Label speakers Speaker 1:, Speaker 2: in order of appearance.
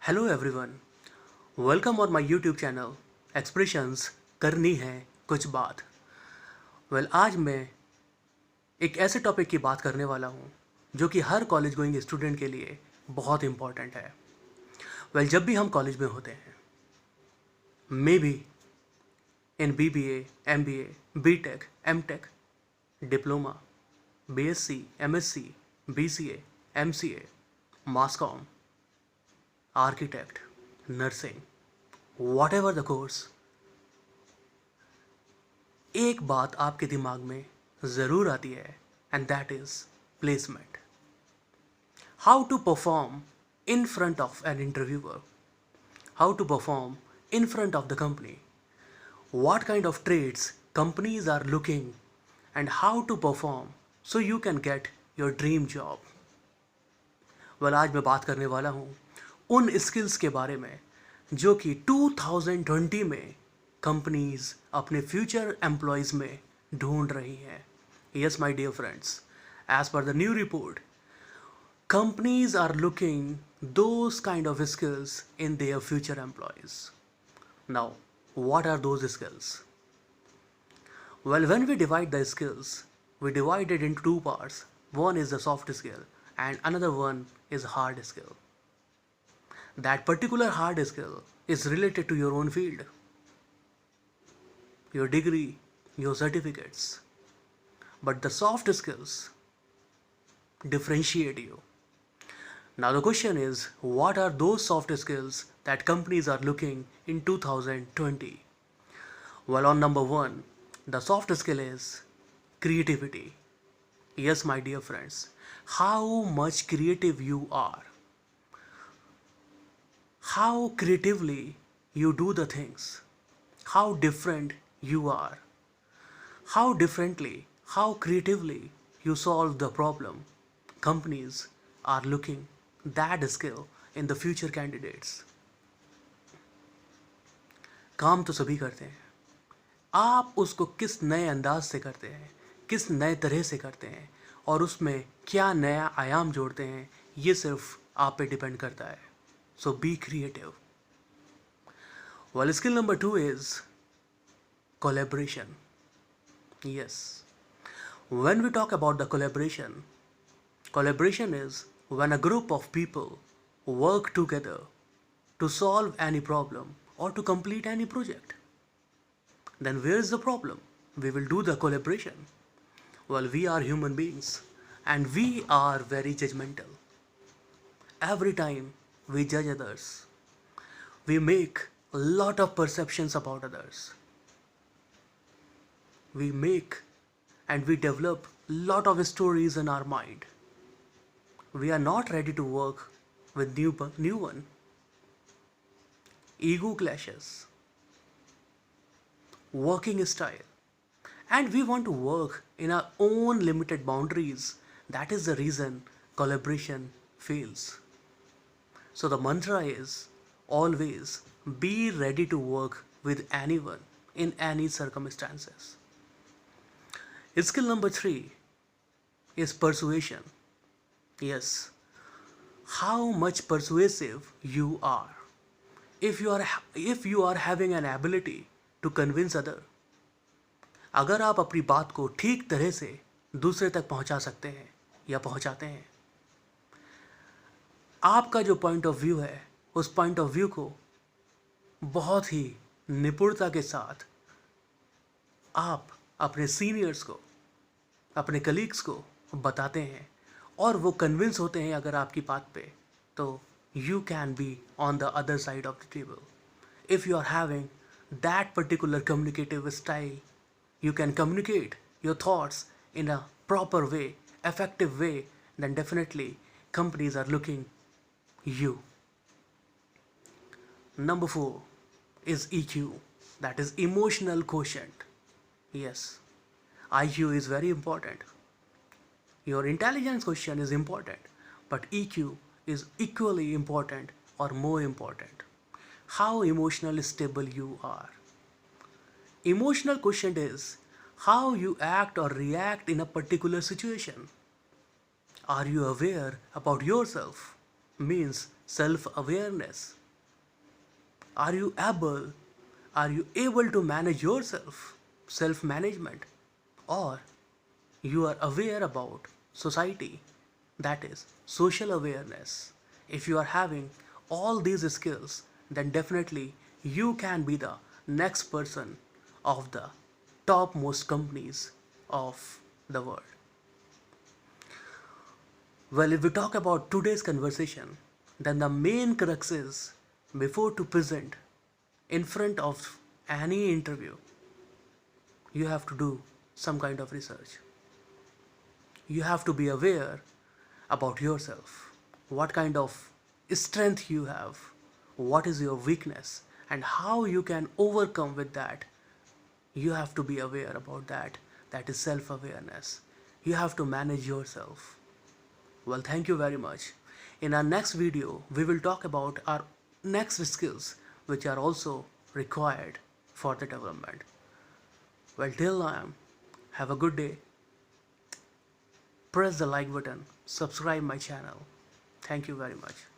Speaker 1: Hello everyone, welcome on my YouTube channel expressions करनी है कुछ बात। आज मैं एक ऐसे टॉपिक की बात करने वाला हूँ जो कि हर कॉलेज गोइंग स्टूडेंट के लिए बहुत इम्पॉर्टेंट है। जब भी हम कॉलेज में होते हैं, maybe in BBA, MBA, BTech, MTech, diploma, BSc, MSc, BCA, MCA, mass comm, architect, nursing, whatever the course, एक बात आपके दिमाग में ज़रूर आती है and that is placement. How to perform in front of an interviewer, how to perform in front of the company, what kind of traits companies are looking, and how to perform so you can get your dream job. आज मैं बात करने वाला हूँ उन skills के बारे में जो कि 2020 में कंपनीज अपने फ्यूचर एम्प्लॉयज़ में ढूंढ रही हैं। Yes my dear friends, as per the new report, companies are looking those kind of skills in their future employees. Now, what are those skills? When we divide the skills, we divide it into two parts. One is the soft skill and another one is hard skill. That particular hard skill is related to your own field, your degree, your certificates. But the soft skills differentiate you. Now the question is, what are those soft skills that companies are looking in 2020? On number one, the soft skill is creativity. Yes, my dear friends, how much creative you are, how creatively you do the things, how different you are, how differently, how creatively you solve the problem. Companies are looking that skill in the future candidates. काम तो सभी करते हैं, आप उसको किस नए अंदाज से करते हैं, किस नए तरह से करते हैं और उसमें क्या नया आयाम जोड़ते हैं, ये सिर्फ आप पे डिपेंड करता है. So be creative. Skill number 2 is collaboration. Yes, when we talk about the collaboration is when a group of people work together to solve any problem or to complete any project. Then where is the problem? We will do the collaboration. We are human beings and we are very judgmental. Every time we judge others, we make a lot of perceptions about others. We make and we develop a lot of stories in our mind. We are not ready to work with new one. Ego clashes, working style, and we want to work in our own limited boundaries. That is the reason collaboration fails. So the mantra is always be ready to work with anyone in any circumstances. Skill number 3 is persuasion. Yes, how much persuasive you are. If you are having an ability to convince other, अगर आप अपनी बात को ठीक तरह से दूसरे तक पहुंचा सकते हैं या पहुंचाते हैं, आपका जो पॉइंट ऑफ व्यू है उस पॉइंट ऑफ व्यू को बहुत ही निपुणता के साथ आप अपने सीनियर्स को, अपने कलीग्स को बताते हैं और वो कन्विंस होते हैं अगर आपकी बात पे, तो you can be on the other side of the table. If you are having that particular communicative style, you can communicate your thoughts in a proper way, effective way, then definitely companies are looking you. Number 4 is EQ, that is emotional quotient. Yes, IQ is very important. Your intelligence quotient is important, but EQ is equally important or more important. How emotionally stable you are. Emotional quotient is how you act or react in a particular situation. Are you aware about yourself? Means self awareness. Are you able? Are you able to manage yourself? Self management. Or you are aware about society, that is social awareness. If you are having all these skills, then definitely you can be the next person of the topmost companies of the world. Well, if we talk about today's conversation, then the main crux is before to present in front of any interview, you have to do some kind of research. You have to be aware about yourself, what kind of strength you have, what is your weakness, and how you can overcome with that. You have to be aware about that. That is self awareness. You have to manage yourself. Well, thank you very much. In our next video, we will talk about our next skills which are also required for the development. Well, till then, have a good day. Press the like button, subscribe my channel. Thank you very much.